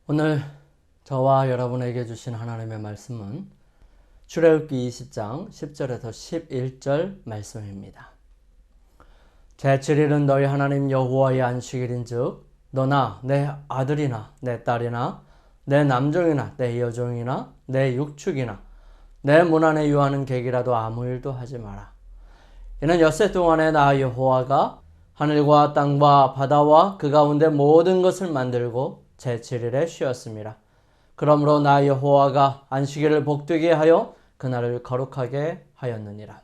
오늘 저와 여러분에게 주신 하나님의 말씀은 출애굽기 20장 10절에서 11절 말씀입니다. 제7일은 너희 하나님 여호와의 안식일인즉 너나 내 아들이나 내 딸이나 내 남종이나 내 여종이나 내 육축이나 내 문 안에 유하는 객이라도 아무 일도 하지 마라. 이는 엿새 동안에 나 여호와가 하늘과 땅과 바다와 그 가운데 모든 것을 만들고 제7일에 쉬었습니다. 그러므로 나 여호와가 안식일을 복되게 하여 그날을 거룩하게 하였느니라.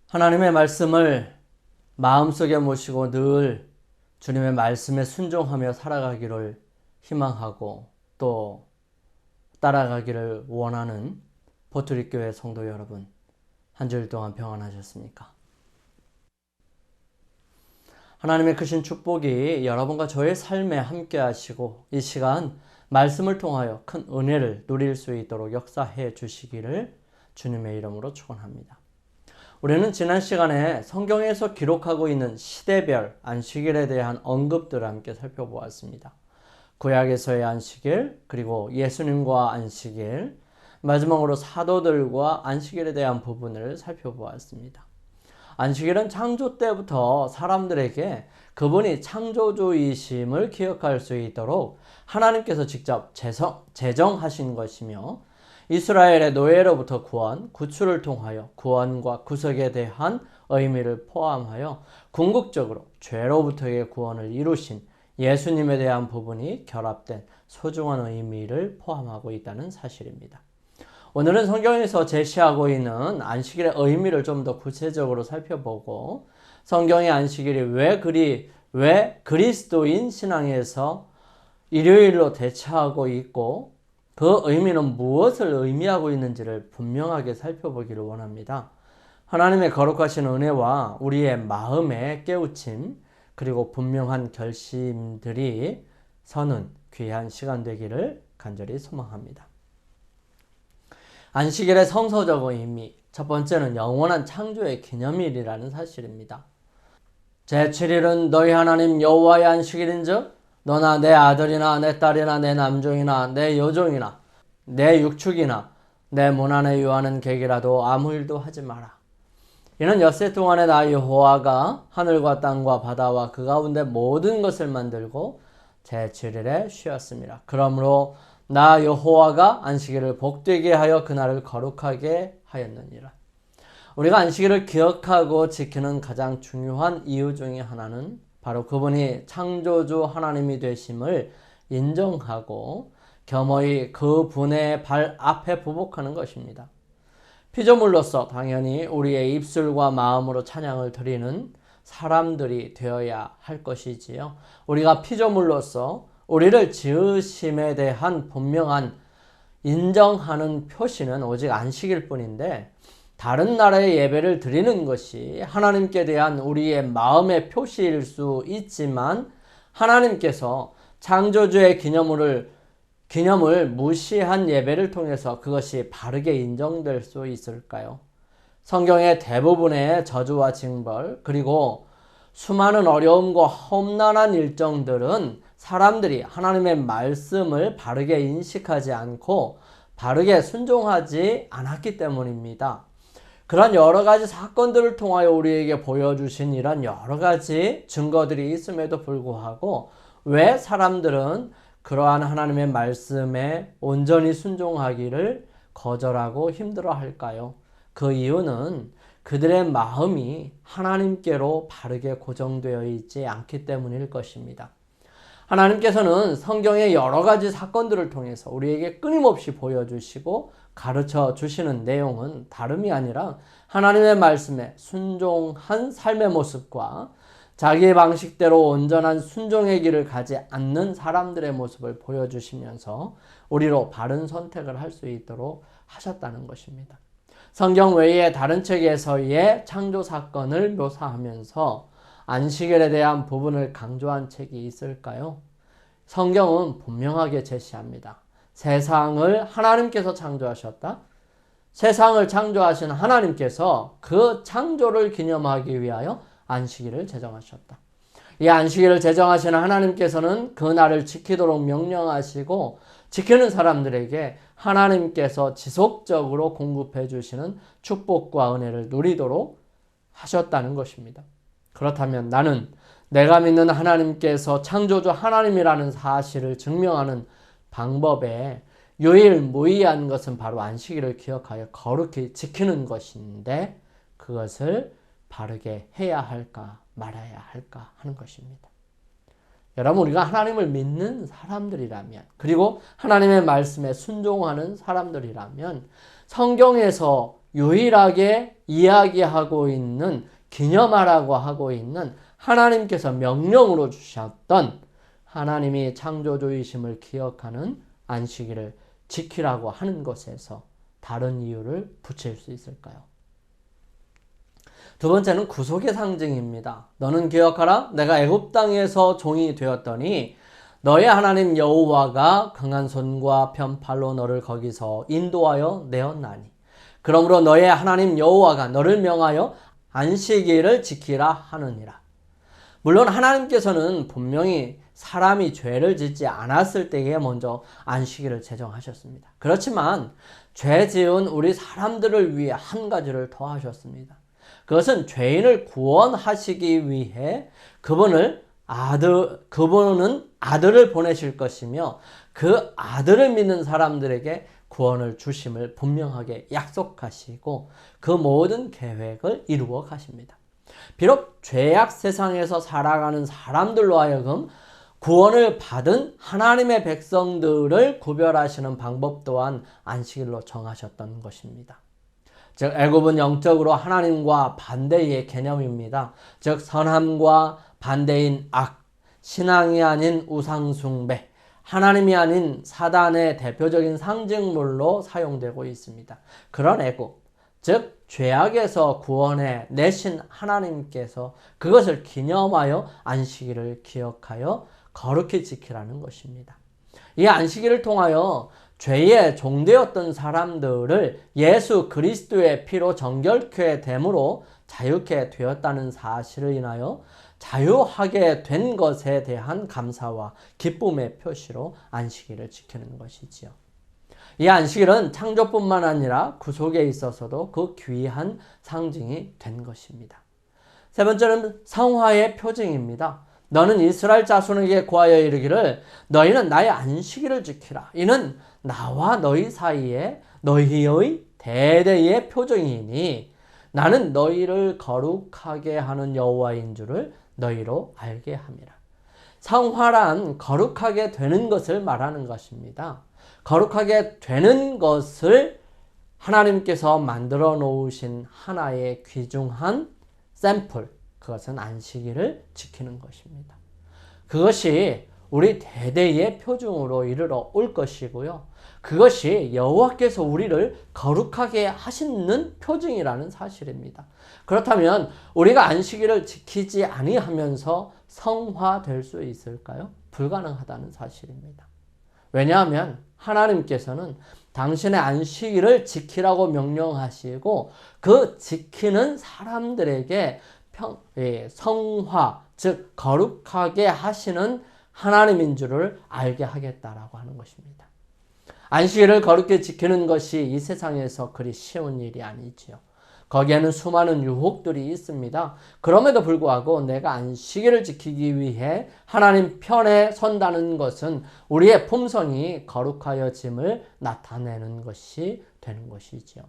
하나님의 말씀을 마음속에 모시고 늘 주님의 말씀에 순종하며 살아가기를 희망하고 또 따라가기를 원하는 보트리교회 성도 여러분, 한 주일 동안 평안하셨습니까? 하나님의 크신 축복이 여러분과 저의 삶에 함께 하시고 이 시간 말씀을 통하여 큰 은혜를 누릴 수 있도록 역사해 주시기를 주님의 이름으로 축원합니다. 우리는 지난 시간에 성경에서 기록하고 있는 시대별 안식일에 대한 언급들을 함께 살펴보았습니다. 구약에서의 안식일, 그리고 예수님과 안식일, 마지막으로 사도들과 안식일에 대한 부분을 살펴보았습니다. 안식일은 창조 때부터 사람들에게 그분이 창조주이심을 기억할 수 있도록 하나님께서 직접 제정하신 것이며 이스라엘의 노예로부터 구원, 구출을 통하여 구원과 구속에 대한 의미를 포함하여 궁극적으로 죄로부터의 구원을 이루신 예수님에 대한 부분이 결합된 소중한 의미를 포함하고 있다는 사실입니다. 오늘은 성경에서 제시하고 있는 안식일의 의미를 좀 더 구체적으로 살펴보고 성경의 안식일이 왜 그리스도인 신앙에서 일요일로 대체하고 있고 그 의미는 무엇을 의미하고 있는지를 분명하게 살펴보기를 원합니다. 하나님의 거룩하신 은혜와 우리의 마음의 깨우침 그리고 분명한 결심들이 서는 귀한 시간 되기를 간절히 소망합니다. 안식일의 성서적 의미, 첫 번째는 영원한 창조의 기념일이라는 사실입니다. 제7일은 너희 하나님 여호와의 안식일인즉 너나 내 아들이나 내 딸이나 내 남종이나 내 여종이나 내 육축이나 내 문 안에 유하는 객이라도 아무 일도 하지 마라. 이는 엿새 동안에 나 여호와가 하늘과 땅과 바다와 그 가운데 모든 것을 만들고 제7일에 쉬었습니다. 그러므로 나 여호와가 안식일을 복되게 하여 그날을 거룩하게 하였느니라. 우리가 안식일을 기억하고 지키는 가장 중요한 이유 중에 하나는 바로 그분이 창조주 하나님이 되심을 인정하고 겸허히 그분의 발 앞에 부복하는 것입니다. 피조물로서 당연히 우리의 입술과 마음으로 찬양을 드리는 사람들이 되어야 할 것이지요. 우리가 피조물로서 우리를 지으심에 대한 분명한 인정하는 표시는 오직 안식일 뿐인데 다른 날에 예배를 드리는 것이 하나님께 대한 우리의 마음의 표시일 수 있지만 하나님께서 창조주의 기념을 무시한 예배를 통해서 그것이 바르게 인정될 수 있을까요? 성경의 대부분의 저주와 징벌 그리고 수많은 어려움과 험난한 일정들은 사람들이 하나님의 말씀을 바르게 인식하지 않고 바르게 순종하지 않았기 때문입니다. 그런 여러 가지 사건들을 통하여 우리에게 보여주신 이런 여러 가지 증거들이 있음에도 불구하고 왜 사람들은 그러한 하나님의 말씀에 온전히 순종하기를 거절하고 힘들어할까요? 그 이유는 그들의 마음이 하나님께로 바르게 고정되어 있지 않기 때문일 것입니다. 하나님께서는 성경의 여러 가지 사건들을 통해서 우리에게 끊임없이 보여주시고 가르쳐 주시는 내용은 다름이 아니라 하나님의 말씀에 순종한 삶의 모습과 자기의 방식대로 온전한 순종의 길을 가지 않는 사람들의 모습을 보여주시면서 우리로 바른 선택을 할 수 있도록 하셨다는 것입니다. 성경 외에 다른 책에서의 창조 사건을 묘사하면서 안식일에 대한 부분을 강조한 책이 있을까요? 성경은 분명하게 제시합니다. 세상을 하나님께서 창조하셨다. 세상을 창조하신 하나님께서 그 창조를 기념하기 위하여 안식일을 제정하셨다. 이 안식일을 제정하시는 하나님께서는 그 날을 지키도록 명령하시고 지키는 사람들에게 하나님께서 지속적으로 공급해 주시는 축복과 은혜를 누리도록 하셨다는 것입니다. 그렇다면 나는 내가 믿는 하나님께서 창조주 하나님이라는 사실을 증명하는 방법에 유일무이한 것은 바로 안식일을 기억하여 거룩히 지키는 것인데 그것을 바르게 해야 할까 말아야 할까 하는 것입니다. 여러분, 우리가 하나님을 믿는 사람들이라면, 그리고 하나님의 말씀에 순종하는 사람들이라면 성경에서 유일하게 이야기하고 있는, 기념하라고 하고 있는 하나님께서 명령으로 주셨던 하나님이 창조주이심을 기억하는 안식일을 지키라고 하는 것에서 다른 이유를 붙일 수 있을까요? 두 번째는 구속의 상징입니다. 너는 기억하라. 내가 애굽 땅에서 종이 되었더니 너의 하나님 여호와가 강한 손과 편팔로 너를 거기서 인도하여 내었나니 그러므로 너의 하나님 여호와가 너를 명하여 안식일을 지키라 하느니라. 물론 하나님께서는 분명히 사람이 죄를 짓지 않았을 때에 먼저 안식일을 제정하셨습니다. 그렇지만 죄 지은 우리 사람들을 위해 한 가지를 더 하셨습니다. 그것은 죄인을 구원하시기 위해 그분은 아들을 보내실 것이며 그 아들을 믿는 사람들에게 구원을 주심을 분명하게 약속하시고 그 모든 계획을 이루어 가십니다. 비록 죄악 세상에서 살아가는 사람들로 하여금 구원을 받은 하나님의 백성들을 구별하시는 방법 또한 안식일로 정하셨던 것입니다. 즉 애굽은 영적으로 하나님과 반대의 개념입니다. 즉 선함과 반대인 악, 신앙이 아닌 우상숭배, 하나님이 아닌 사단의 대표적인 상징물로 사용되고 있습니다. 그런 애굽, 즉 죄악에서 구원해 내신 하나님께서 그것을 기념하여 안식일을 기억하여 거룩히 지키라는 것입니다. 이 안식일을 통하여 죄의 종되었던 사람들을 예수 그리스도의 피로 정결케 됨으로 자유케 되었다는 사실을 인하여 자유하게 된 것에 대한 감사와 기쁨의 표시로 안식일을 지키는 것이지요. 이 안식일은 창조뿐만 아니라 구속에 있어서도 그 귀한 상징이 된 것입니다. 세 번째는 성화의 표징입니다. 너는 이스라엘 자손에게 고하여 이르기를 너희는 나의 안식일을 지키라. 이는 나와 너희 사이에 너희의 대대의 표징이니 나는 너희를 거룩하게 하는 여호와인 줄을 너희로 알게 함이라. 성화란 거룩하게 되는 것을 말하는 것입니다. 거룩하게 되는 것을 하나님께서 만들어 놓으신 하나의 귀중한 샘플, 그것은 안식일을 지키는 것입니다. 그것이 우리 대대의 표징으로 이르러 올 것이고요. 그것이 여호와께서 우리를 거룩하게 하시는 표징이라는 사실입니다. 그렇다면 우리가 안식일을 지키지 아니하면서 성화될 수 있을까요? 불가능하다는 사실입니다. 왜냐하면 하나님께서는 당신의 안식일을 지키라고 명령하시고 그 지키는 사람들에게 성화, 즉 거룩하게 하시는 하나님인 줄을 알게 하겠다라고 하는 것입니다. 안식일을 거룩히 지키는 것이 이 세상에서 그리 쉬운 일이 아니지요. 거기에는 수많은 유혹들이 있습니다. 그럼에도 불구하고 내가 안식일을 지키기 위해 하나님 편에 선다는 것은 우리의 품성이 거룩하여짐을 나타내는 것이 되는 것이지요.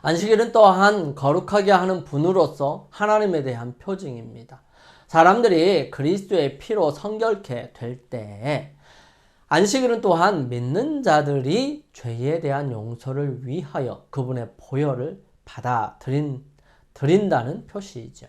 안식일은 또한 거룩하게 하는 분으로서 하나님에 대한 표징입니다. 사람들이 그리스도의 피로 성결케 될 때에 안식일은 또한 믿는 자들이 죄에 대한 용서를 위하여 그분의 보혈을 드린다는 표시이죠.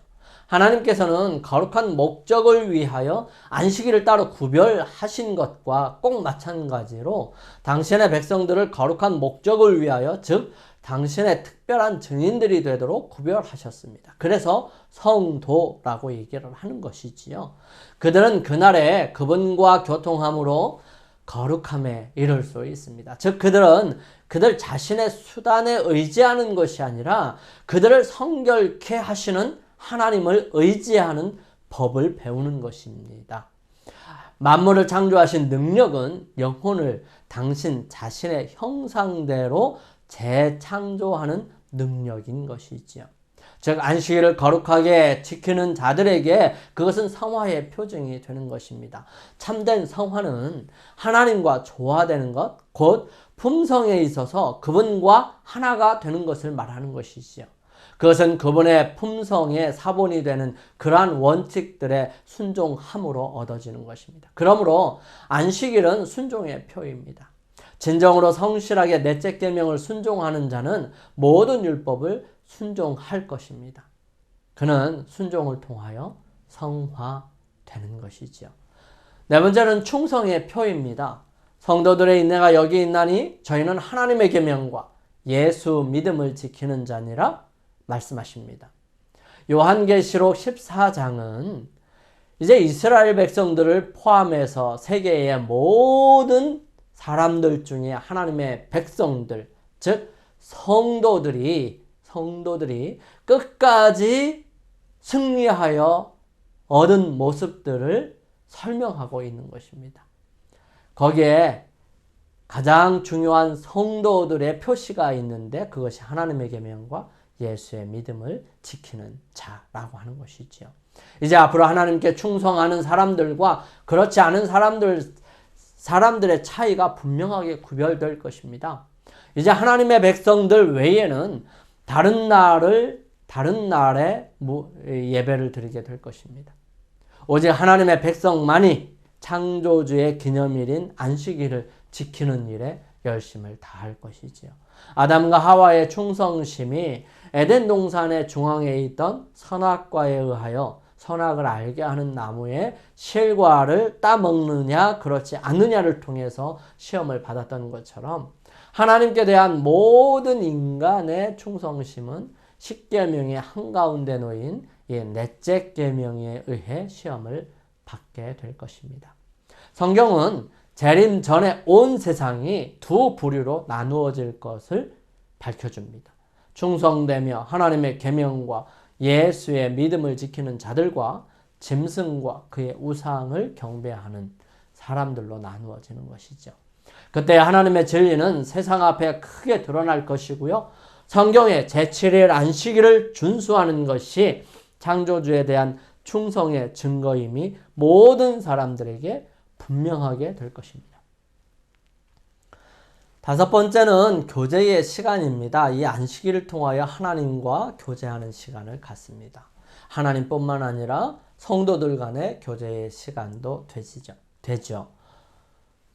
하나님께서는 거룩한 목적을 위하여 안식일을 따로 구별하신 것과 꼭 마찬가지로 당신의 백성들을 거룩한 목적을 위하여, 즉 당신의 특별한 증인들이 되도록 구별하셨습니다. 그래서 성도라고 얘기를 하는 것이지요. 그들은 그날에 그분과 교통함으로 거룩함에 이를 수 있습니다. 즉 그들은 그들 자신의 수단에 의지하는 것이 아니라 그들을 성결케 하시는 하나님을 의지하는 법을 배우는 것입니다. 만물을 창조하신 능력은 영혼을 당신 자신의 형상대로 재창조하는 능력인 것이지요. 즉 안식일을 거룩하게 지키는 자들에게 그것은 성화의 표징이 되는 것입니다. 참된 성화는 하나님과 조화되는 것, 곧 품성에 있어서 그분과 하나가 되는 것을 말하는 것이지요. 그것은 그분의 품성의 사본이 되는 그러한 원칙들의 순종함으로 얻어지는 것입니다. 그러므로 안식일은 순종의 표입니다. 진정으로 성실하게 넷째 계명을 순종하는 자는 모든 율법을 순종할 것입니다. 그는 순종을 통하여 성화되는 것이지요. 네 번째는 충성의 표입니다. 성도들의 인내가 여기 있나니 저희는 하나님의 계명과 예수 믿음을 지키는 자니라 말씀하십니다. 요한계시록 14장은 이제 이스라엘 백성들을 포함해서 세계의 모든 사람들 중에 하나님의 백성들, 즉 성도들이 끝까지 승리하여 얻은 모습들을 설명하고 있는 것입니다. 거기에 가장 중요한 성도들의 표시가 있는데 그것이 하나님의 계명과 예수의 믿음을 지키는 자라고 하는 것이지요. 이제 앞으로 하나님께 충성하는 사람들과 그렇지 않은 사람들의 차이가 분명하게 구별될 것입니다. 이제 하나님의 백성들 외에는 다른 날에 예배를 드리게 될 것입니다. 오직 하나님의 백성만이 창조주의 기념일인 안식일을 지키는 일에 열심을 다할 것이지요. 아담과 하와의 충성심이 에덴 동산의 중앙에 있던 선악과에 의하여 선악을 알게 하는 나무의 실과를 따먹느냐 그렇지 않느냐를 통해서 시험을 받았던 것처럼 하나님께 대한 모든 인간의 충성심은 십계명의 한가운데 놓인 이 넷째 계명에 의해 시험을 받게 될 것입니다. 성경은 재림 전에 온 세상이 두 부류로 나누어질 것을 밝혀줍니다. 충성되며 하나님의 계명과 예수의 믿음을 지키는 자들과 짐승과 그의 우상을 경배하는 사람들로 나누어지는 것이죠. 그때 하나님의 진리는 세상 앞에 크게 드러날 것이고요. 성경의 제7일 안식일을 준수하는 것이 창조주에 대한 충성의 증거임이 모든 사람들에게 분명하게 될 것입니다. 다섯 번째는 교제의 시간입니다. 이 안식일을 통하여 하나님과 교제하는 시간을 갖습니다. 하나님뿐만 아니라 성도들 간의 교제의 시간도 되죠.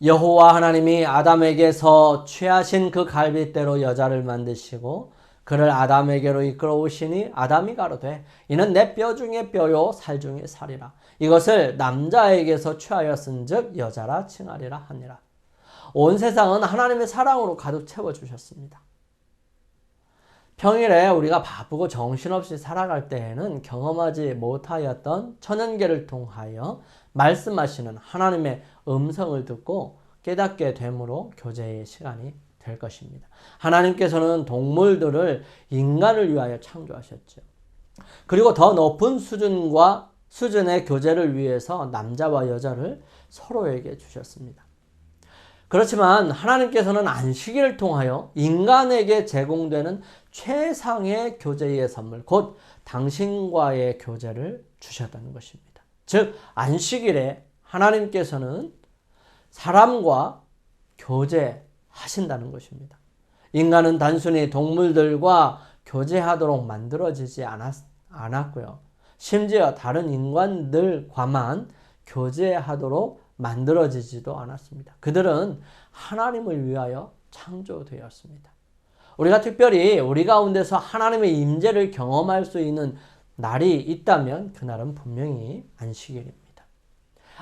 여호와 하나님이 아담에게서 취하신 그 갈빗대로 여자를 만드시고 그를 아담에게로 이끌어 오시니 아담이 가로되 이는 내 뼈 중에 뼈요 살 중에 살이라. 이것을 남자에게서 취하였은즉 여자라 칭하리라 하니라. 온 세상은 하나님의 사랑으로 가득 채워주셨습니다. 평일에 우리가 바쁘고 정신없이 살아갈 때에는 경험하지 못하였던 천연계를 통하여 말씀하시는 하나님의 음성을 듣고 깨닫게 됨으로 교제의 시간이 될 것입니다. 하나님께서는 동물들을 인간을 위하여 창조하셨죠. 그리고 더 높은 수준의 교제를 위해서 남자와 여자를 서로에게 주셨습니다. 그렇지만 하나님께서는 안식일을 통하여 인간에게 제공되는 최상의 교제의 선물, 곧 당신과의 교제를 주셨다는 것입니다. 즉 안식일에 하나님께서는 사람과 교제하신다는 것입니다. 인간은 단순히 동물들과 교제하도록 만들어지지 않았고요. 심지어 다른 인간들과만 교제하도록 만들어지지도 않았습니다. 그들은 하나님을 위하여 창조되었습니다. 우리가 특별히 우리 가운데서 하나님의 임재를 경험할 수 있는 날이 있다면 그날은 분명히 안식일입니다.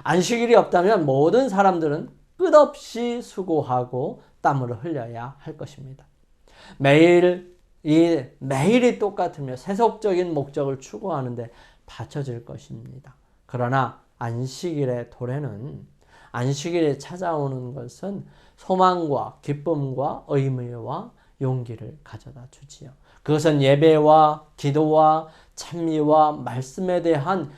안식일이 없다면 모든 사람들은 끝없이 수고하고 땀을 흘려야 할 것입니다. 매일이 똑같으며 세속적인 목적을 추구하는데 바쳐질 것입니다. 그러나 안식일의 도래는 안식일에 찾아오는 것은 소망과 기쁨과 의미와 용기를 가져다 주지요. 그것은 예배와 기도와 찬미와 말씀에 대한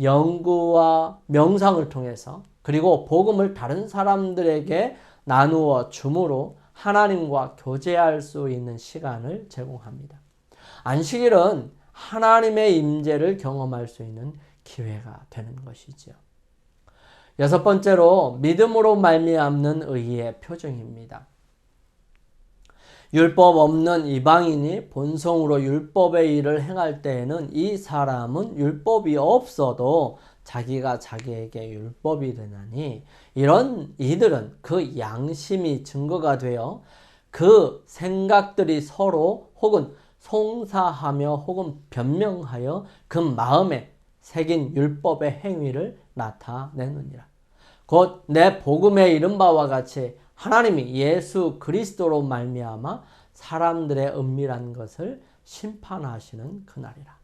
연구와 명상을 통해서 그리고 복음을 다른 사람들에게 나누어 줌으로 하나님과 교제할 수 있는 시간을 제공합니다. 안식일은 하나님의 임재를 경험할 수 있는 기회가 되는 것이죠. 여섯 번째로 믿음으로 말미암는 의의 표징입니다. 율법 없는 이방인이 본성으로 율법의 일을 행할 때에는 이 사람은 율법이 없어도 자기가 자기에게 율법이 되나니 이런 이들은 그 양심이 증거가 되어 그 생각들이 서로 혹은 송사하며 혹은 변명하여 그 마음에 새긴 율법의 행위를 나타내느니라. 곧 내 복음에 이른 바와 같이 하나님이 예수 그리스도로 말미암아 사람들의 은밀한 것을 심판하시는 그날이라.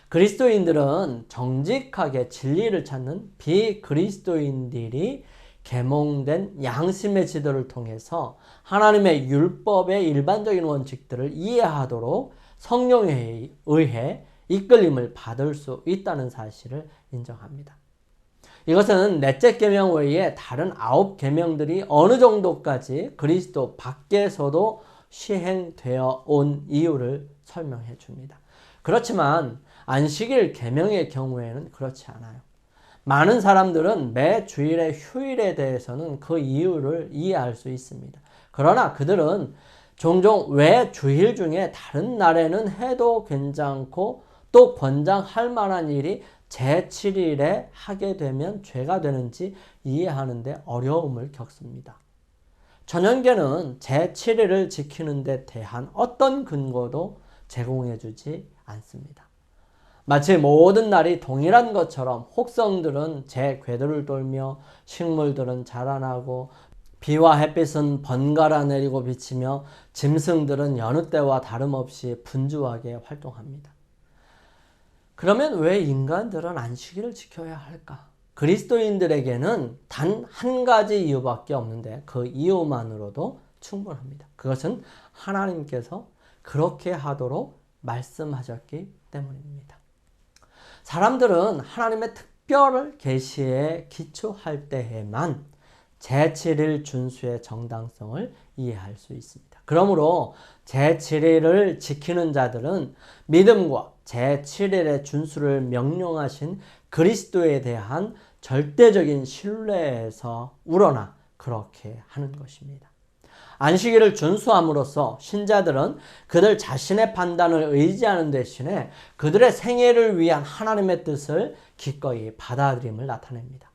그리스도인들은 정직하게 진리를 찾는 비그리스도인들이 계몽된 양심의 지도를 통해서 하나님의 율법의 일반적인 원칙들을 이해하도록 성령에 의해 이끌림을 받을 수 있다는 사실을 인정합니다. 이것은 넷째 계명 외에 다른 9계명들이 어느 정도까지 그리스도 밖에서도 시행되어 온 이유를 설명해 줍니다. 그렇지만 안식일 계명의 경우에는 그렇지 않아요. 많은 사람들은 매 주일의 휴일에 대해서는 그 이유를 이해할 수 있습니다. 그러나 그들은 종종 왜 주일 중에 다른 날에는 해도 괜찮고 또 권장할 만한 일이 제7일에 하게 되면 죄가 되는지 이해하는데 어려움을 겪습니다. 천연계는 제7일을 지키는 데 대한 어떤 근거도 제공해 주지 않습니다. 마치 모든 날이 동일한 것처럼 혹성들은 제 궤도를 돌며 식물들은 자라나고 비와 햇빛은 번갈아 내리고 비치며 짐승들은 여느 때와 다름없이 분주하게 활동합니다. 그러면 왜 인간들은 안식일을 지켜야 할까? 그리스도인들에게는 단 한 가지 이유밖에 없는데 그 이유만으로도 충분합니다. 그것은 하나님께서 그렇게 하도록 말씀하셨기 때문입니다. 사람들은 하나님의 특별 계시에 기초할 때에만 제7일 준수의 정당성을 이해할 수 있습니다. 그러므로 제7일을 지키는 자들은 믿음과 제7일의 준수를 명령하신 그리스도에 대한 절대적인 신뢰에서 우러나 그렇게 하는 것입니다. 안식일을 준수함으로써 신자들은 그들 자신의 판단을 의지하는 대신에 그들의 생애를 위한 하나님의 뜻을 기꺼이 받아들임을 나타냅니다.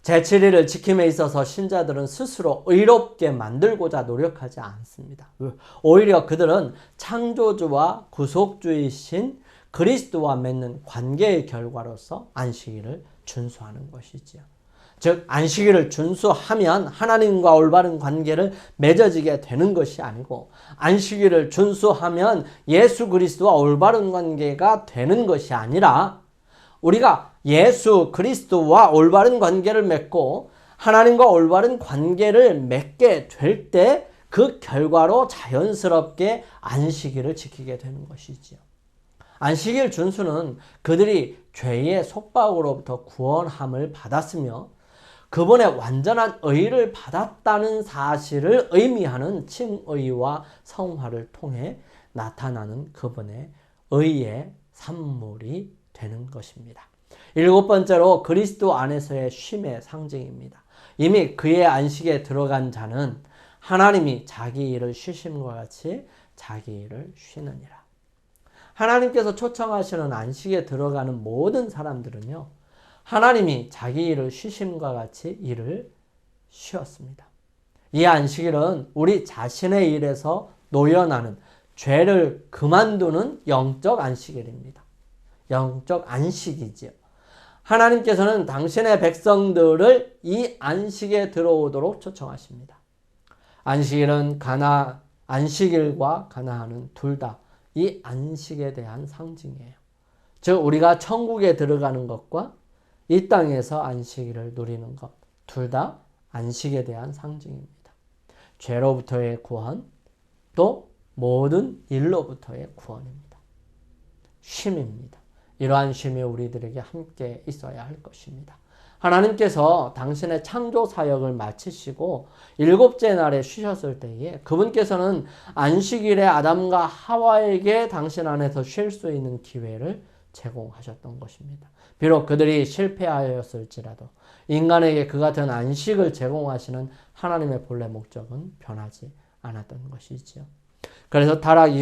제7일을 지킴에 있어서 신자들은 스스로 의롭게 만들고자 노력하지 않습니다. 오히려 그들은 창조주와 구속주이신 그리스도와 맺는 관계의 결과로서 안식일을 준수하는 것이지요. 즉 안식일을 준수하면 하나님과 올바른 관계를 맺어지게 되는 것이 아니고 안식일을 준수하면 예수 그리스도와 올바른 관계가 되는 것이 아니라 우리가 예수 그리스도와 올바른 관계를 맺고 하나님과 올바른 관계를 맺게 될 때 그 결과로 자연스럽게 안식일을 지키게 되는 것이지요. 안식일 준수는 그들이 죄의 속박으로부터 구원함을 받았으며 그분의 완전한 의를 받았다는 사실을 의미하는 칭의와 성화를 통해 나타나는 그분의 의의 산물이 되는 것입니다. 일곱 번째로 그리스도 안에서의 쉼의 상징입니다. 이미 그의 안식에 들어간 자는 하나님이 자기 일을 쉬심과 같이 자기 일을 쉬느니라. 하나님께서 초청하시는 안식에 들어가는 모든 사람들은요, 하나님이 자기 일을 쉬심과 같이 일을 쉬었습니다. 이 안식일은 우리 자신의 일에서 노연하는 죄를 그만두는 영적 안식일입니다. 영적 안식이지요. 하나님께서는 당신의 백성들을 이 안식에 들어오도록 초청하십니다. 안식일은 안식일과 가나안은 둘 다 이 안식에 대한 상징이에요. 즉 우리가 천국에 들어가는 것과 이 땅에서 안식일을 누리는 것 둘 다 안식에 대한 상징입니다. 죄로부터의 구원 또 모든 일로부터의 구원입니다. 쉼입니다. 이러한 쉼이 우리들에게 함께 있어야 할 것입니다. 하나님께서 당신의 창조 사역을 마치시고 일곱째 날에 쉬셨을 때에 그분께서는 안식일에 아담과 하와에게 당신 안에서 쉴 수 있는 기회를 제공하셨던 것입니다. 비록 그들이 실패하였을지라도 인간에게 그 같은 안식을 제공하시는 하나님의 본래 목적은 변하지 않았던 것이지요. 그래서 타락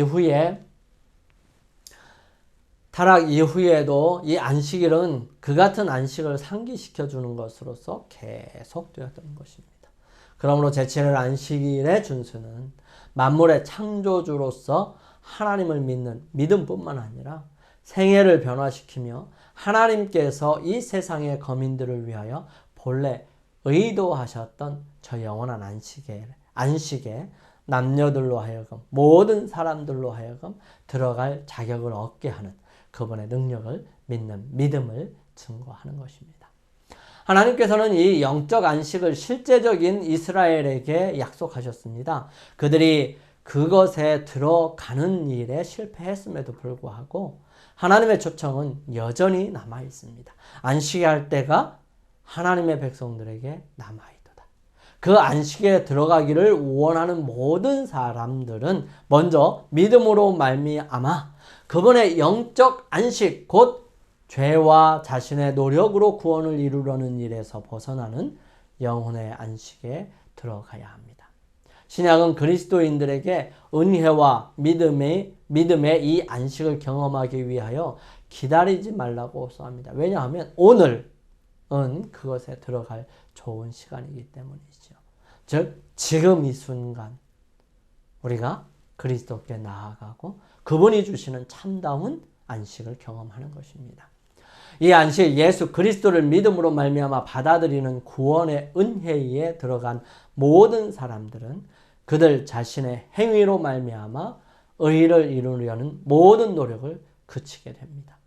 이후에도 이 안식일은 그 같은 안식을 상기시켜 주는 것으로서 계속되었던 것입니다. 그러므로 제7일 안식일의 준수는 만물의 창조주로서 하나님을 믿는 믿음뿐만 아니라 생애를 변화시키며 하나님께서 이 세상의 거민들을 위하여 본래 의도하셨던 저 영원한 안식에 남녀들로 하여금 모든 사람들로 하여금 들어갈 자격을 얻게 하는 그분의 능력을 믿는 믿음을 증거하는 것입니다. 하나님께서는 이 영적 안식을 실제적인 이스라엘에게 약속하셨습니다. 그들이 그것에 들어가는 일에 실패했음에도 불구하고 하나님의 초청은 여전히 남아 있습니다. 안식에 할 때가 하나님의 백성들에게 남아 있도다. 그 안식에 들어가기를 원하는 모든 사람들은 먼저 믿음으로 말미암아 그분의 영적 안식, 곧 죄와 자신의 노력으로 구원을 이루려는 일에서 벗어나는 영혼의 안식에 들어가야 합니다. 신약은 그리스도인들에게 은혜와 믿음의 이 안식을 경험하기 위하여 기다리지 말라고 호소합니다. 왜냐하면 오늘은 그것에 들어갈 좋은 시간이기 때문이죠. 즉 지금 이 순간 우리가 그리스도께 나아가고 그분이 주시는 참다운 안식을 경험하는 것입니다. 이 안식, 예수 그리스도를 믿음으로 말미암아 받아들이는 구원의 은혜에 들어간 모든 사람들은 그들 자신의 행위로 말미암아 의를 이루려는 모든 노력을 그치게 됩니다.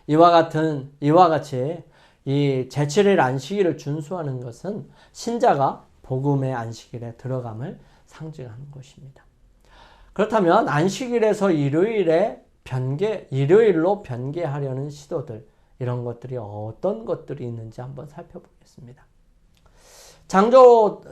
이와 같이 이 제7일 안식일을 준수하는 것은 신자가 복음의 안식일에 들어감을 상징하는 것입니다. 그렇다면 안식일에서 일요일로 변개하려는 시도들, 이런 것들이 어떤 것들이 있는지 한번 살펴보겠습니다.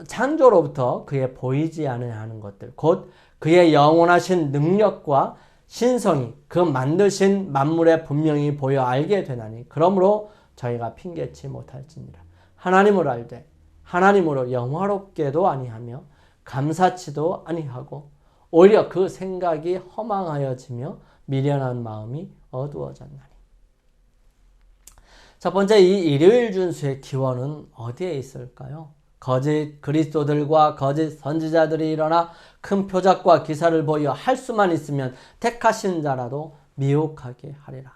창조로부터 그의 보이지 않아야 하는 것들, 곧 그의 영원하신 능력과 신성이 그 만드신 만물에 분명히 보여 알게 되나니 그러므로 저희가 핑계치 못할지니라. 하나님을 알되 하나님으로 영화롭게도 아니하며 감사치도 아니하고 오히려 그 생각이 허망하여지며 미련한 마음이 어두워졌나니. 첫 번째, 이 일요일 준수의 기원은 어디에 있을까요? 거짓 그리스도들과 거짓 선지자들이 일어나 큰 표적과 기사를 보여 할 수만 있으면 택하신 자라도 미혹하게 하리라.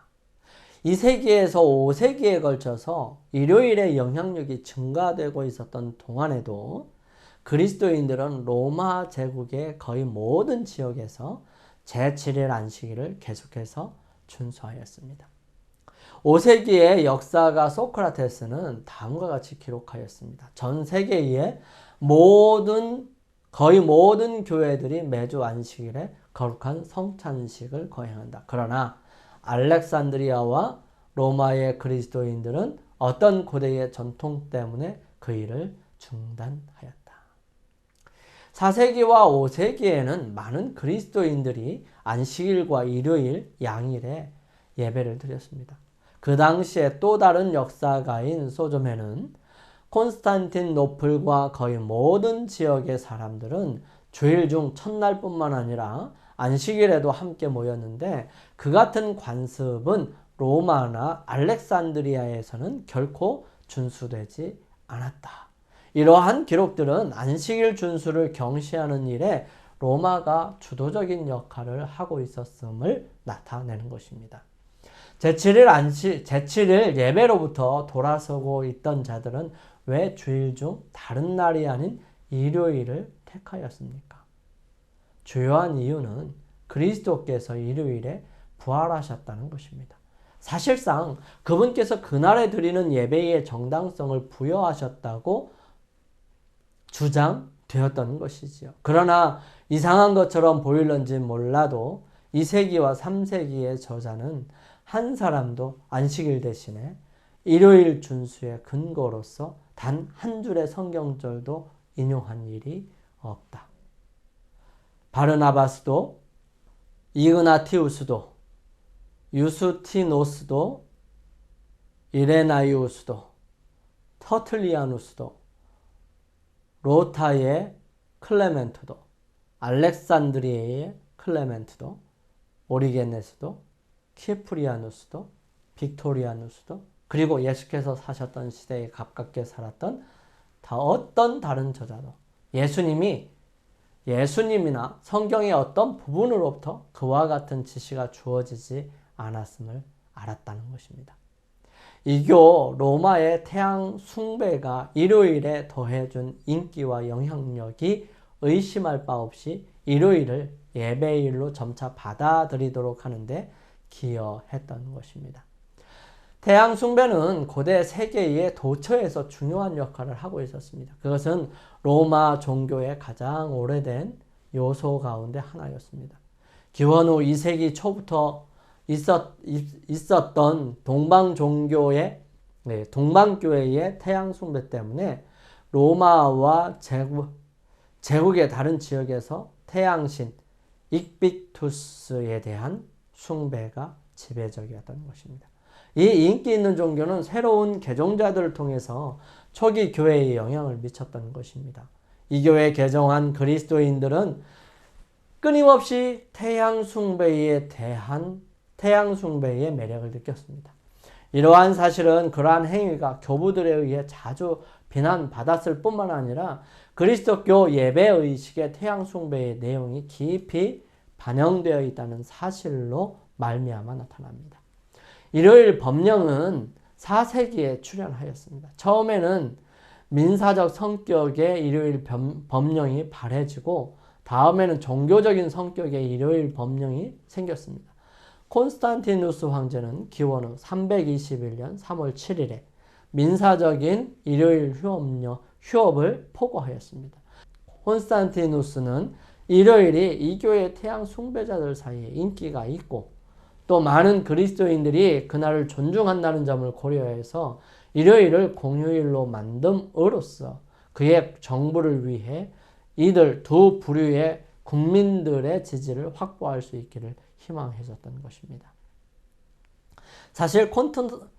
2세기에서 5세기에 걸쳐서 일요일의 영향력이 증가되고 있었던 동안에도 그리스도인들은 로마 제국의 거의 모든 지역에서 제7일 안식일을 계속해서 준수하였습니다. 5세기의 역사가 소크라테스는 다음과 같이 기록하였습니다. 전 세계의 거의 모든 교회들이 매주 안식일에 거룩한 성찬식을 거행한다. 그러나 알렉산드리아와 로마의 그리스도인들은 어떤 고대의 전통 때문에 그 일을 중단하였다. 4세기와 5세기에는 많은 그리스도인들이 안식일과 일요일, 양일에 예배를 드렸습니다. 그 당시에 또 다른 역사가인 소조메는 콘스탄틴노플과 거의 모든 지역의 사람들은 주일 중 첫날뿐만 아니라 안식일에도 함께 모였는데 그 같은 관습은 로마나 알렉산드리아에서는 결코 준수되지 않았다. 이러한 기록들은 안식일 준수를 경시하는 일에 로마가 주도적인 역할을 하고 있었음을 나타내는 것입니다. 제7일 예배로부터 돌아서고 있던 자들은 왜 주일 중 다른 날이 아닌 일요일을 택하였습니까? 주요한 이유는 그리스도께서 일요일에 부활하셨다는 것입니다. 사실상 그분께서 그날에 드리는 예배의 정당성을 부여하셨다고 주장되었던 것이지요. 그러나 이상한 것처럼 보일런지 몰라도 2세기와 3세기의 저자는 한 사람도 안식일 대신에 일요일 준수의 근거로서 단 한 줄의 성경절도 인용한 일이 없다. 바르나바스도 이그나티우스도 유스티노스도 이레나이우스도 터틀리아누스도 로타의 클레멘트도 알렉산드리아의 클레멘트도 오리게네스도 키프리아누스도 빅토리아누스도 그리고 예수께서 사셨던 시대에 가깝게 살았던 어떤 다른 저자도 예수님이나 성경의 어떤 부분으로부터 그와 같은 지시가 주어지지 않았음을 알았다는 것입니다. 이교 로마의 태양 숭배가 일요일에 더해준 인기와 영향력이 의심할 바 없이 일요일을 예배일로 점차 받아들이도록 하는데 기여했던 것입니다. 태양 숭배는 고대 세계의 도처에서 중요한 역할을 하고 있었습니다. 그것은 로마 종교의 가장 오래된 요소 가운데 하나였습니다. 기원 후 2세기 초부터 있었던 동방교회의 태양 숭배 때문에 로마와 제국의 다른 지역에서 태양신 익빅투스에 대한 숭배가 지배적이었던 것입니다. 이 인기 있는 종교는 새로운 개종자들을 통해서 초기 교회에 영향을 미쳤던 것입니다. 이 교회에 개종한 그리스도인들은 끊임없이 태양 숭배의 매력을 느꼈습니다. 이러한 사실은 그러한 행위가 교부들에 의해 자주 비난받았을 뿐만 아니라 그리스도교 예배의식의 태양 숭배의 내용이 깊이 반영되어 있다는 사실로 말미암아 나타납니다. 일요일 법령은 4세기에 출현하였습니다. 처음에는 민사적 성격의 일요일 법령이 발해지고 다음에는 종교적인 성격의 일요일 법령이 생겼습니다. 콘스탄티누스 황제는 기원 후 321년 3월 7일에 민사적인 일요일 휴업을 포고하였습니다. 콘스탄티누스는 일요일이 이교의 태양 숭배자들 사이에 인기가 있고 또 많은 그리스도인들이 그날을 존중한다는 점을 고려해서 일요일을 공휴일로 만듦으로써 그의 정부를 위해 이들 두 부류의 국민들의 지지를 확보할 수 있기를 희망했었던 것입니다. 사실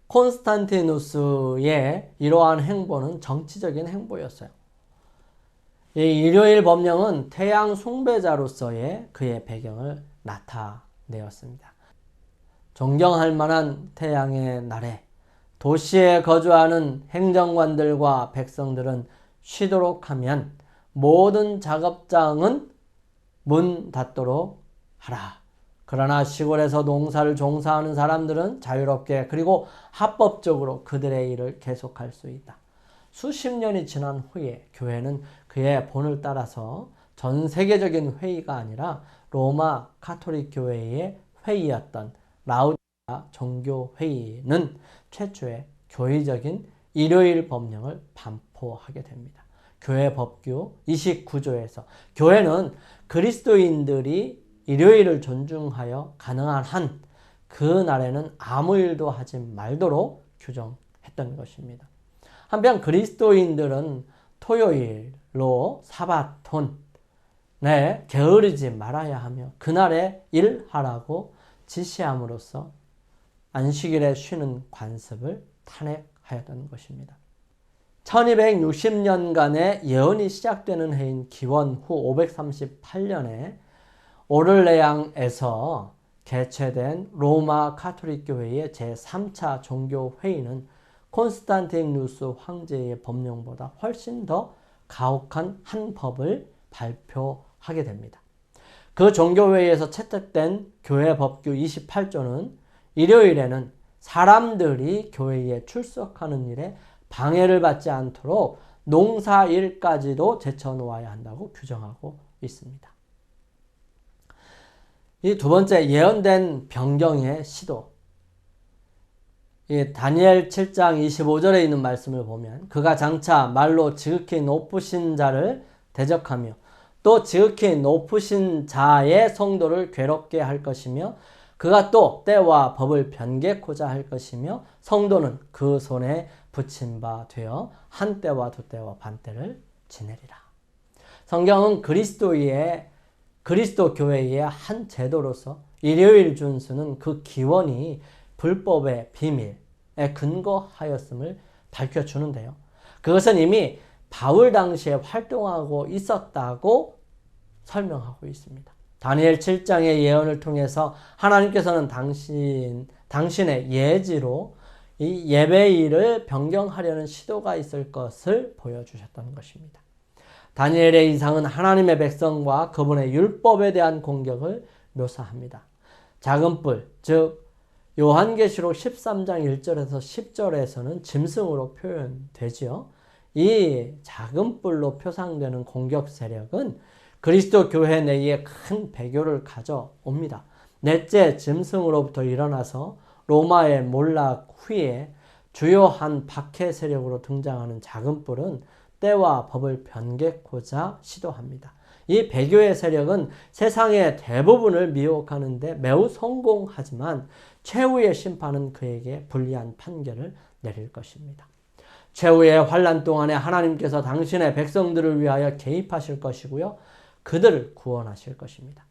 콘스탄티누스의 이러한 행보는 정치적인 행보였어요. 이 일요일 법령은 태양 숭배자로서의 그의 배경을 나타내었습니다. 존경할 만한 태양의 날에 도시에 거주하는 행정관들과 백성들은 쉬도록 하면 모든 작업장은 문 닫도록 하라. 그러나 시골에서 농사를 종사하는 사람들은 자유롭게 그리고 합법적으로 그들의 일을 계속할 수 있다. 수십 년이 지난 후에 교회는 그의 본을 따라서 전 세계적인 회의가 아니라 로마 가톨릭 교회의 회의였던 라우디아 종교회의는 최초의 교회적인 일요일 법령을 반포하게 됩니다. 교회 법규 29조에서 교회는 그리스도인들이 일요일을 존중하여 가능한 한 그 날에는 아무 일도 하지 말도록 규정했던 것입니다. 한편 그리스도인들은 토요일로 사바톤 게으르지 말아야 하며 그날에 일하라고 지시함으로써 안식일에 쉬는 관습을 탄핵하였던 것입니다. 1260년간의 예언이 시작되는 해인 기원 후 538년에 오를레앙에서 개최된 로마 가톨릭 교회의 제3차 종교회의는 콘스탄티누스 황제의 법령보다 훨씬 더 가혹한 한 법을 발표하게 됩니다. 그 종교회의에서 채택된 교회 법규 28조는 일요일에는 사람들이 교회에 출석하는 일에 방해를 받지 않도록 농사일까지도 제쳐놓아야 한다고 규정하고 있습니다. 이 두 번째 예언된 변경의 시도. 이 다니엘 7장 25절에 있는 말씀을 보면 그가 장차 말로 지극히 높으신 자를 대적하며 또 지극히 높으신 자의 성도를 괴롭게 할 것이며 그가 또 때와 법을 변개코자 할 것이며 성도는 그 손에 붙인 바 되어 한 때와 두 때와 반 때를 지내리라. 성경은 그리스도 교회의 한 제도로서 일요일 준수는 그 기원이 불법의 비밀에 근거하였음을 밝혀주는데요. 그것은 이미 바울 당시에 활동하고 있었다고 설명하고 있습니다. 다니엘 7장의 예언을 통해서 하나님께서는 당신의 예지로 이 예배일을 변경하려는 시도가 있을 것을 보여주셨던 것입니다. 다니엘의 이상은 하나님의 백성과 그분의 율법에 대한 공격을 묘사합니다. 작은 뿔, 즉 요한계시록 13장 1절에서 10절에서는 짐승으로 표현되지요. 이 작은 뿔로 표상되는 공격 세력은 그리스도 교회 내에 큰 배교를 가져옵니다. 넷째 짐승으로부터 일어나서 로마의 몰락 후에 주요한 박해 세력으로 등장하는 작은 뿔은 때와 법을 변개코자 시도합니다. 이 배교의 세력은 세상의 대부분을 미혹하는데 매우 성공하지만 최후의 심판은 그에게 불리한 판결을 내릴 것입니다. 최후의 환난 동안에 하나님께서 당신의 백성들을 위하여 개입하실 것이고요. 그들을 구원하실 것입니다.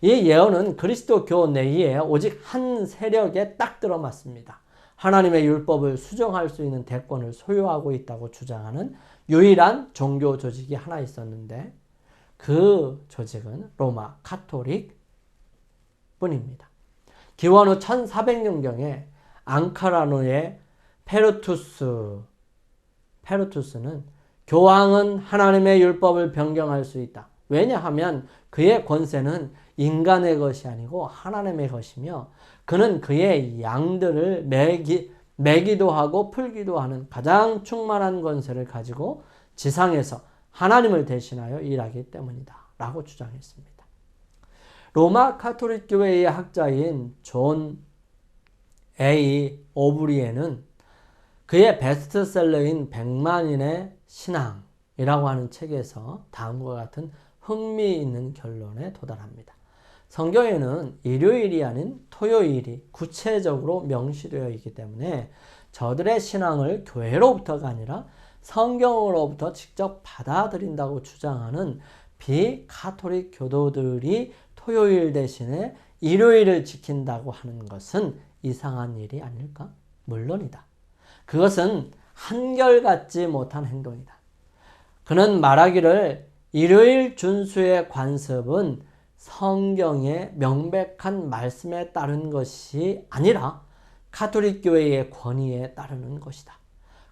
이 예언은 그리스도 내에 오직 한 세력에 딱 들어맞습니다. 하나님의 율법을 수정할 수 있는 대권을 소유하고 있다고 주장하는 유일한 종교 조직이 하나 있었는데 그 조직은 로마 카톨릭 뿐입니다. 기원 후 1400년경에 앙카라노의 페르투스는 교황은 하나님의 율법을 변경할 수 있다. 왜냐하면 그의 권세는 인간의 것이 아니고 하나님의 것이며 그는 그의 양들을 매기도 하고 풀기도 하는 가장 충만한 권세를 가지고 지상에서 하나님을 대신하여 일하기 때문이다 라고 주장했습니다. 로마 카톨릭 교회의 학자인 존 A. 오브리에는 그의 베스트셀러인 100만인의 신앙이라고 하는 책에서 다음과 같은 흥미있는 결론에 도달합니다. 성경에는 일요일이 아닌 토요일이 구체적으로 명시되어 있기 때문에 저들의 신앙을 교회로부터가 아니라 성경으로부터 직접 받아들인다고 주장하는 비카톨릭 교도들이 토요일 대신에 일요일을 지킨다고 하는 것은 이상한 일이 아닐까? 물론이다. 그것은 한결같지 못한 행동이다. 그는 말하기를 일요일 준수의 관습은 성경의 명백한 말씀에 따른 것이 아니라 카톨릭 교회의 권위에 따르는 것이다.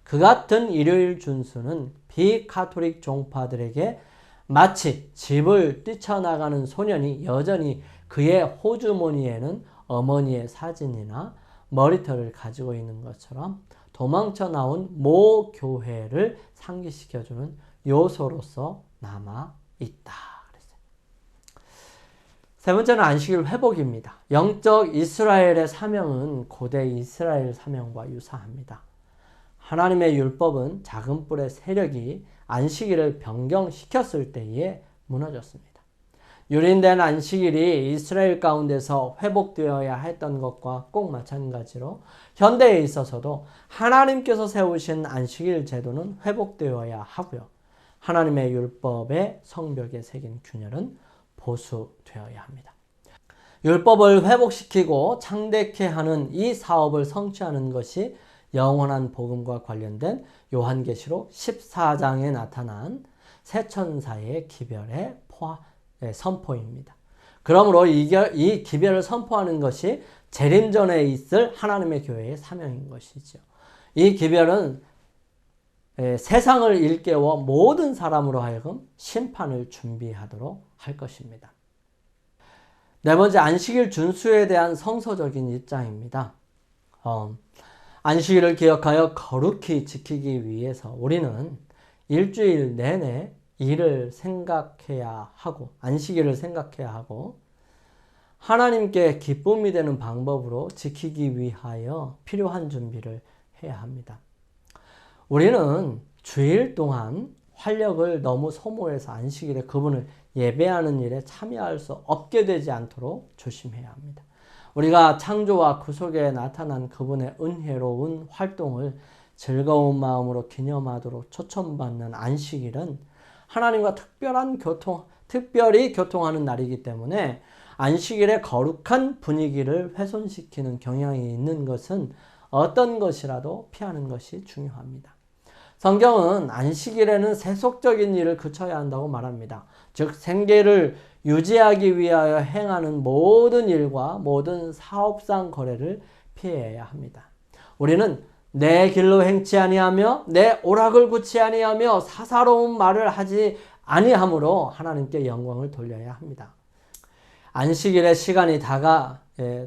그 같은 일요일 준수는 비카톨릭 종파들에게 마치 집을 뛰쳐나가는 소년이 여전히 그의 호주머니에는 어머니의 사진이나 머리털을 가지고 있는 것처럼 도망쳐 나온 모 교회를 상기시켜주는 요소로서 남아있다. 세 번째는 안식일 회복입니다. 영적 이스라엘의 사명은 고대 이스라엘 사명과 유사합니다. 하나님의 율법은 작은 뿔의 세력이 안식일을 변경시켰을 때에 무너졌습니다. 유린된 안식일이 이스라엘 가운데서 회복되어야 했던 것과 꼭 마찬가지로 현대에 있어서도 하나님께서 세우신 안식일 제도는 회복되어야 하고요. 하나님의 율법의 성벽에 새긴 균열은 보수되어야 합니다. 율법을 회복시키고 창대케 하는 이 사업을 성취하는 것이 영원한 복음과 관련된 요한계시록 14장에 나타난 새 천사의 기별의 선포입니다. 그러므로 이 기별을 선포하는 것이 재림전에 있을 하나님의 교회의 사명인 것이죠. 이 기별은 세상을 일깨워 모든 사람으로 하여금 심판을 준비하도록 할 것입니다. 네 번째, 안식일 준수에 대한 성서적인 입장입니다. 안식일을 기억하여 거룩히 지키기 위해서 우리는 일주일 내내 일을 생각해야 하고 안식일을 생각해야 하고 하나님께 기쁨이 되는 방법으로 지키기 위하여 필요한 준비를 해야 합니다. 우리는 주일 동안 활력을 너무 소모해서 안식일에 그분을 예배하는 일에 참여할 수 없게 되지 않도록 조심해야 합니다. 우리가 창조와 구속에 나타난 그분의 은혜로운 활동을 즐거운 마음으로 기념하도록 초청받는 안식일은 하나님과 특별히 교통하는 날이기 때문에 안식일의 거룩한 분위기를 훼손시키는 경향이 있는 것은 어떤 것이라도 피하는 것이 중요합니다. 성경은 안식일에는 세속적인 일을 그쳐야 한다고 말합니다. 즉 생계를 유지하기 위하여 행하는 모든 일과 모든 사업상 거래를 피해야 합니다. 우리는 내 길로 행치 아니하며 내 오락을 굳지 아니하며 사사로운 말을 하지 아니함으로 하나님께 영광을 돌려야 합니다. 안식일의 시간이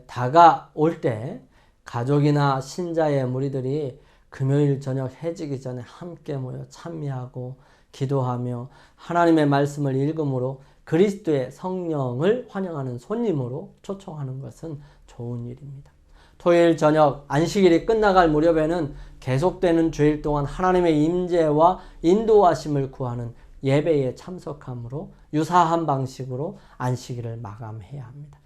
다가올 때 가족이나 신자의 무리들이 금요일 저녁 해지기 전에 함께 모여 찬미하고 기도하며 하나님의 말씀을 읽음으로 그리스도의 성령을 환영하는 손님으로 초청하는 것은 좋은 일입니다. 토요일 저녁 안식일이 끝나갈 무렵에는 계속되는 주일 동안 하나님의 임재와 인도하심을 구하는 예배에 참석함으로 유사한 방식으로 안식일을 마감해야 합니다.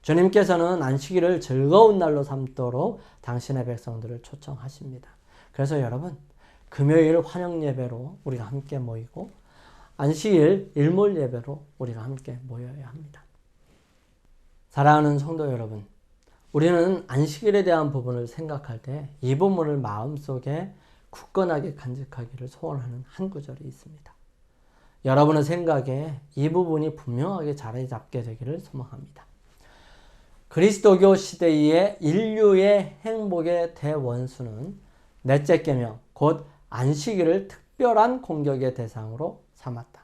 주님께서는 안식일을 즐거운 날로 삼도록 당신의 백성들을 초청하십니다. 그래서 여러분, 금요일 환영 예배로 우리가 함께 모이고 안식일 일몰 예배로 우리가 함께 모여야 합니다. 사랑하는 성도 여러분, 우리는 안식일에 대한 부분을 생각할 때 이 부분을 마음속에 굳건하게 간직하기를 소원하는 한 구절이 있습니다. 여러분의 생각에 이 부분이 분명하게 자리 잡게 되기를 소망합니다. 그리스도교 시대의 인류의 행복의 대원수는 넷째 계명, 곧 안식일을 특별한 공격의 대상으로 삼았다.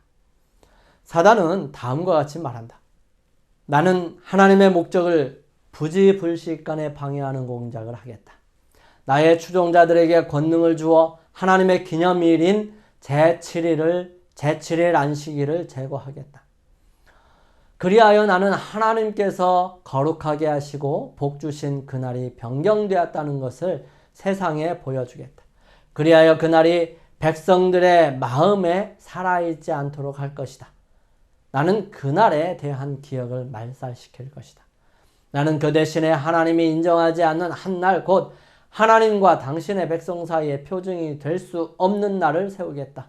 사단은 다음과 같이 말한다. 나는 하나님의 목적을 부지불식간에 방해하는 공작을 하겠다. 나의 추종자들에게 권능을 주어 하나님의 기념일인 제7일 안식일을 제거하겠다. 그리하여 나는 하나님께서 거룩하게 하시고 복 주신 그날이 변경되었다는 것을 세상에 보여주겠다. 그리하여 그날이 백성들의 마음에 살아있지 않도록 할 것이다. 나는 그날에 대한 기억을 말살시킬 것이다. 나는 그 대신에 하나님이 인정하지 않는 한 날, 곧 하나님과 당신의 백성 사이의 표징이 될 수 없는 날을 세우겠다.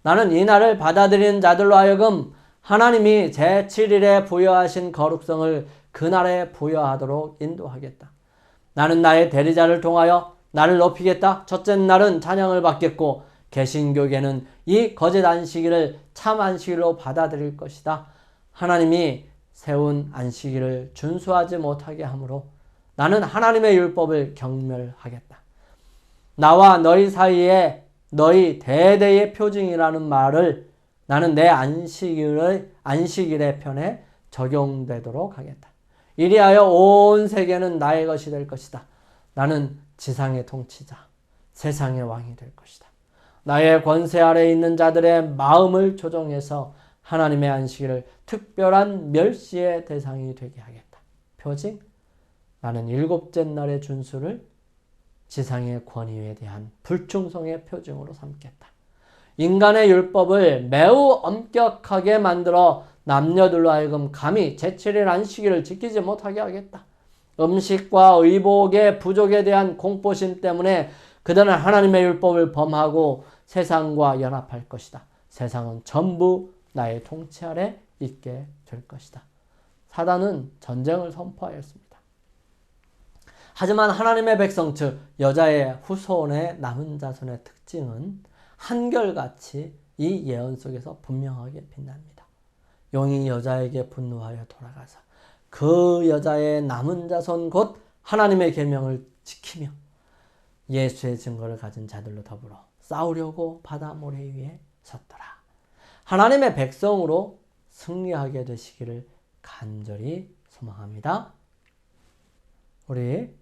나는 이 날을 받아들이는 자들로 하여금 하나님이 제7일에 부여하신 거룩성을 그날에 부여하도록 인도하겠다. 나는 나의 대리자를 통하여 나를 높이겠다. 첫째 날은 찬양을 받겠고 개신교계는 이 거짓 안식일을 참 안식일로 받아들일 것이다. 하나님이 세운 안식일을 준수하지 못하게 하므로 나는 하나님의 율법을 경멸하겠다. 나와 너희 사이에 너희 대대의 표징이라는 말을 나는 내 안식일의 편에 적용되도록 하겠다. 이리하여 온 세계는 나의 것이 될 것이다. 나는 지상의 통치자, 세상의 왕이 될 것이다. 나의 권세 아래에 있는 자들의 마음을 조정해서 하나님의 안식일을 특별한 멸시의 대상이 되게 하겠다. 표징, 나는 일곱째 날의 준수를 지상의 권위에 대한 불충성의 표징으로 삼겠다. 인간의 율법을 매우 엄격하게 만들어 남녀들로 하여금 감히 제7일 안식일을 지키지 못하게 하겠다. 음식과 의복의 부족에 대한 공포심 때문에 그들은 하나님의 율법을 범하고 세상과 연합할 것이다. 세상은 전부 나의 통치 아래 있게 될 것이다. 사단은 전쟁을 선포하였습니다. 하지만 하나님의 백성 즉 여자의 후손의 남은 자손의 특징은 한결같이 이 예언 속에서 분명하게 빛납니다. 용이 여자에게 분노하여 돌아가서 그 여자의 남은 자손 곧 하나님의 계명을 지키며 예수의 증거를 가진 자들로 더불어 싸우려고 바다 모래 위에 섰더라. 하나님의 백성으로 승리하게 되시기를 간절히 소망합니다. 우리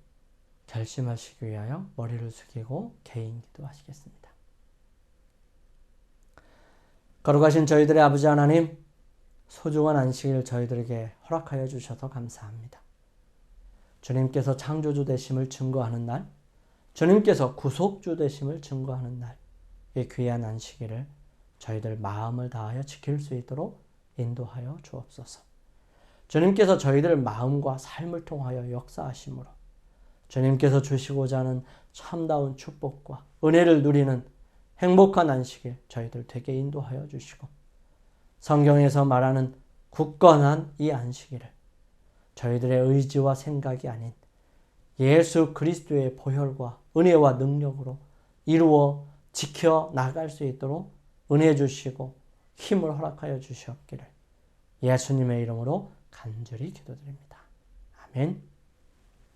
결심하시기 위하여 머리를 숙이고 개인 기도하시겠습니다. 거룩하신 저희들의 아버지 하나님, 소중한 안식일 저희들에게 허락하여 주셔서 감사합니다. 주님께서 창조주 되심을 증거하는 날, 주님께서 구속주 되심을 증거하는 날, 이 귀한 안식일을 저희들 마음을 다하여 지킬 수 있도록 인도하여 주옵소서. 주님께서 저희들 마음과 삶을 통하여 역사하심으로 주님께서 주시고자 하는 참다운 축복과 은혜를 누리는 행복한 안식일 저희들 되게 인도하여 주시고 성경에서 말하는 굳건한 이 안식일을 저희들의 의지와 생각이 아닌 예수 그리스도의 보혈과 은혜와 능력으로 이루어 지켜 나갈 수 있도록 은혜 주시고 힘을 허락하여 주시옵기를 예수님의 이름으로 간절히 기도드립니다. 아멘.